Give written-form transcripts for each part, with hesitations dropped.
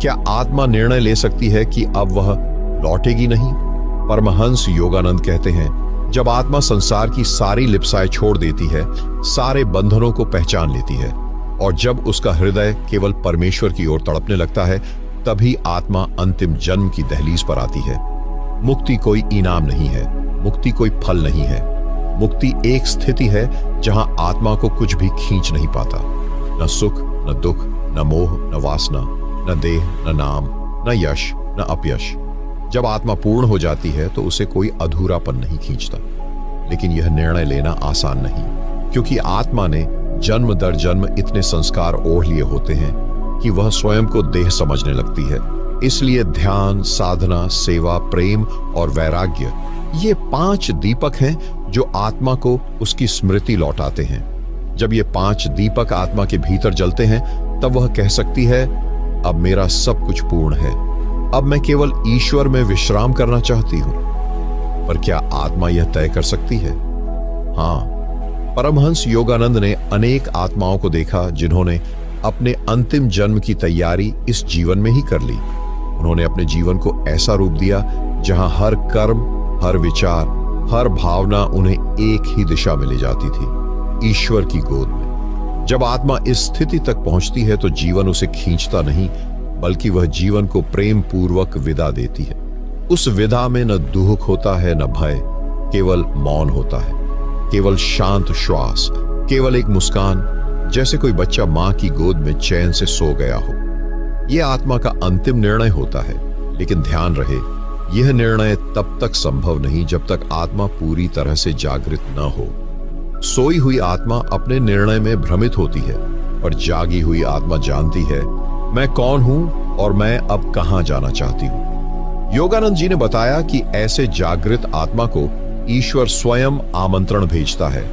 क्या आत्मा निर्णय ले सकती है कि अब वह लौटेगी नहीं? परमहंस योगानंद कहते हैं, जब आत्मा संसार की सारी लिप्साएं छोड़ देती है, सारे बंधनों को पहचान लेती है और जब उसका हृदय केवल परमेश्वर की ओर तड़पने लगता है, तभी आत्मा अंतिम जन्म की दहलीज पर आती है। मुक्ति कोई इनाम नहीं है, मुक्ति कोई फल नहीं है। मुक्ति एक स्थिति है जहां आत्मा को कुछ भी खींच नहीं पाता, न सुख, न दुख, न मोह, न वासना, न देह, न नाम, न यश, न अपयश। जब आत्मा पूर्ण हो जाती है तो उसे कोई अधूरापन नहीं खींचता। लेकिन यह निर्णय लेना आसान नहीं, क्योंकि आत्मा ने जन्म दर जन्म इतने संस्कार ओढ़ लिए होते हैं कि वह स्वयं को देह समझने लगती है। इसलिए ध्यान, साधना, सेवा, प्रेम और वैराग्य, ये 5 दीपक हैं जो आत्मा को उसकी स्मृति लौटाते हैं। जब ये 5 दीपक आत्मा के भीतर जलते हैं, तब वह कह सकती है, अब मेरा सब कुछ पूर्ण है, अब मैं केवल ईश्वर में विश्राम करना चाहती हूं। पर क्या आत्मा यह तय कर सकती है? हाँ, परमहंस योगानंद ने अनेक आत्माओं को देखा जिन्होंने अपने अंतिम जन्म की तैयारी इस जीवन में ही कर ली। उन्होंने अपने जीवन को ऐसा रूप दिया जहां हर कर्म, हर विचार, हर भावना उन्हें एक ही दिशा में ले जाती थी, ईश्वर की गोद में। जब आत्मा इस स्थिति तक पहुंचती है तो जीवन उसे खींचता नहीं, बल्कि वह जीवन को प्रेम पूर्वक विदा देती है। उस विदा में न दुख होता है, न भय, केवल मौन होता है, केवल शांत श्वास, केवल एक मुस्कान, जैसे कोई बच्चा मां की गोद में चैन से सो गया हो। यह आत्मा का अंतिम निर्णय होता है। लेकिन ध्यान रहे, यह निर्णय तब तक संभव नहीं जब तक आत्मा पूरी तरह से जागृत न हो। सोई हुई आत्मा अपने निर्णय में भ्रमित होती है, और जागी हुई आत्मा जानती है, मैं कौन हूं और मैं अब कहां जाना चाहती हूं। योगानंद जी ने बताया कि ऐसे जागृत आत्मा को ईश्वर स्वयं आमंत्रण भेजता है,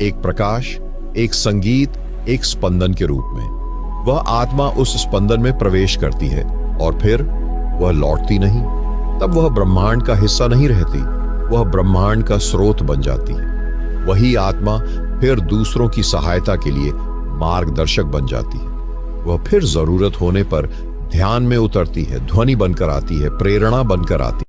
एक प्रकाश, एक संगीत, एक स्पंदन के रूप में। वह आत्मा उस स्पंदन में प्रवेश करती है और फिर वह लौटती नहीं। तब वह ब्रह्मांड का हिस्सा नहीं रहती, वह ब्रह्मांड का स्रोत बन जाती है। वही आत्मा फिर दूसरों की सहायता के लिए मार्गदर्शक बन जाती है। वह फिर जरूरत होने पर ध्यान में उतरती है, ध्वनि बनकर आती है, प्रेरणा बनकर आती है।